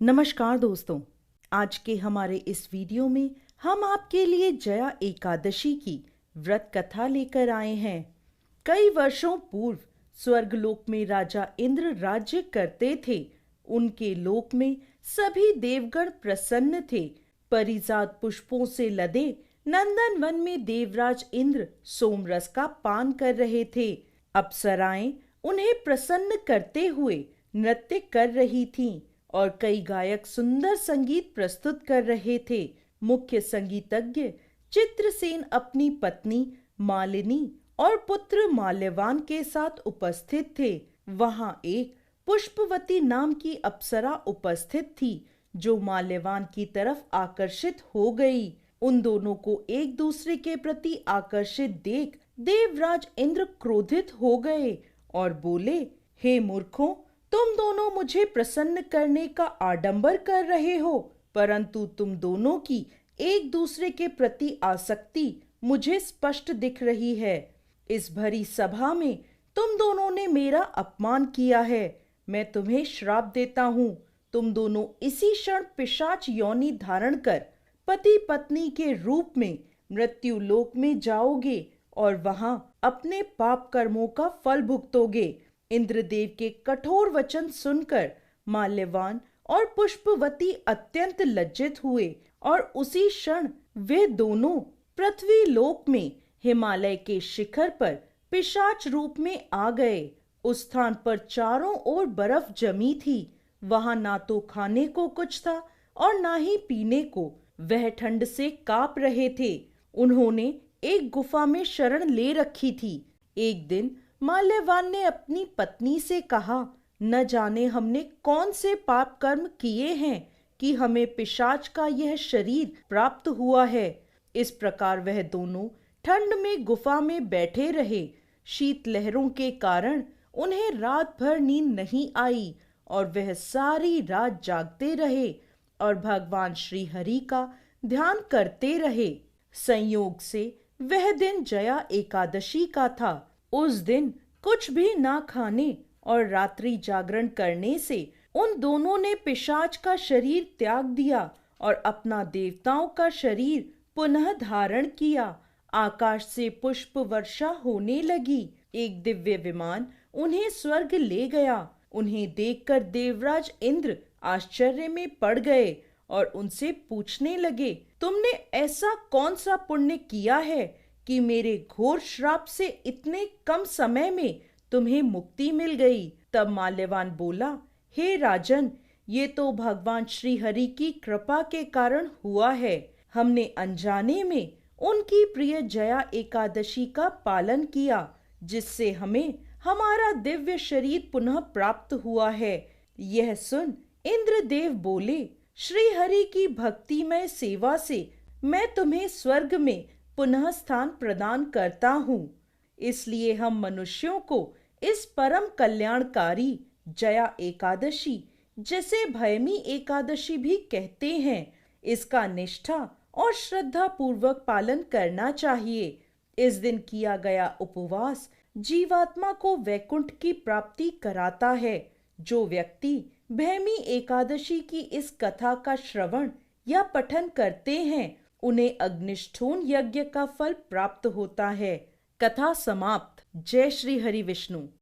नमस्कार दोस्तों। आज के हमारे इस वीडियो में हम आपके लिए जया एकादशी की व्रत कथा लेकर आए हैं। कई वर्षों पूर्व स्वर्गलोक में राजा इंद्र राज्य करते थे। उनके लोक में सभी देवगण प्रसन्न थे। परिजात पुष्पों से लदे नंदन वन में देवराज इंद्र सोमरस का पान कर रहे थे। अप्सराएं उन्हें प्रसन्न करते हुए नृत्य कर रही थीं और कई गायक सुंदर संगीत प्रस्तुत कर रहे थे। मुख्य संगीतज्ञ चित्रसेन अपनी पत्नी मालिनी और पुत्र माल्यवान के साथ उपस्थित थे। वहां एक पुष्पवती नाम की अप्सरा उपस्थित थी जो माल्यवान की तरफ आकर्षित हो गई। उन दोनों को एक दूसरे के प्रति आकर्षित देख देवराज इंद्र क्रोधित हो गए और बोले, हे मूर्खों, तुम दोनों मुझे प्रसन्न करने का आडंबर कर रहे हो, परंतु तुम दोनों की एक दूसरे के प्रति आसक्ति मुझे स्पष्ट दिख रही है। इस भरी सभा में तुम दोनों ने मेरा अपमान किया है। मैं तुम्हें श्राप देता हूँ। तुम दोनों इसी क्षण पिशाच योनि धारण कर पति पत्नी के रूप में मृत्यु लोक में जाओगे और वहां अपने पाप कर्मों का फल भुगतोगे। इंद्रदेव के कठोर वचन सुनकर माल्यवान और पुष्पवती अत्यंत लज्जित हुए और उसी क्षण वे दोनों पृथ्वी लोक में हिमालय के शिखर पर पिशाच रूप में आ गए। उस स्थान पर चारों ओर बर्फ जमी थी। वहां ना तो खाने को कुछ था और ना ही पीने को। वह ठंड से कांप रहे थे। उन्होंने एक गुफा में शरण ले रखी थी। एक दिन माल्यवान ने अपनी पत्नी से कहा, न जाने हमने कौन से पाप कर्म किए हैं कि हमें पिशाच का यह शरीर प्राप्त हुआ है। इस प्रकार वह दोनों ठंड में गुफा में बैठे रहे। शीत लहरों के कारण उन्हें रात भर नींद नहीं आई और वह सारी रात जागते रहे और भगवान श्री हरि का ध्यान करते रहे। संयोग से वह दिन जया एकादशी का था। उस दिन कुछ भी ना खाने और रात्रि जागरण करने से उन दोनों ने पिशाच का शरीर त्याग दिया और अपना देवताओं का शरीर पुनः धारण किया। आकाश से पुष्प वर्षा होने लगी। एक दिव्य विमान उन्हें स्वर्ग ले गया। उन्हें देखकर देवराज इंद्र आश्चर्य में पड़ गए और उनसे पूछने लगे, तुमने ऐसा कौन सा पुण्य किया है कि मेरे घोर श्राप से इतने कम समय में तुम्हें मुक्ति मिल गई। तब माल्यवान बोला, हे राजन, ये तो भगवान श्री हरि की कृपा के कारण हुआ है। हमने अनजाने में उनकी प्रिय जया एकादशी का पालन किया, जिससे हमें हमारा दिव्य शरीर पुनः प्राप्त हुआ है। यह सुन इंद्रदेव बोले, श्री हरि की भक्तिमय सेवा से मैं तुम्हें स्वर्ग में पुनः स्थान प्रदान करता हूँ। इसलिए हम मनुष्यों को इस परम कल्याणकारी जया एकादशी, जिसे भयमी एकादशी भी कहते हैं, इसका निष्ठा और श्रद्धा पूर्वक पालन करना चाहिए। इस दिन किया गया उपवास जीवात्मा को वैकुंठ की प्राप्ति कराता है। जो व्यक्ति भैमी एकादशी की इस कथा का श्रवण या पठन करते हैं, उन्हें अग्निष्ठोण यज्ञ का फल प्राप्त होता है। कथा समाप्त। जय श्री हरि विष्णु।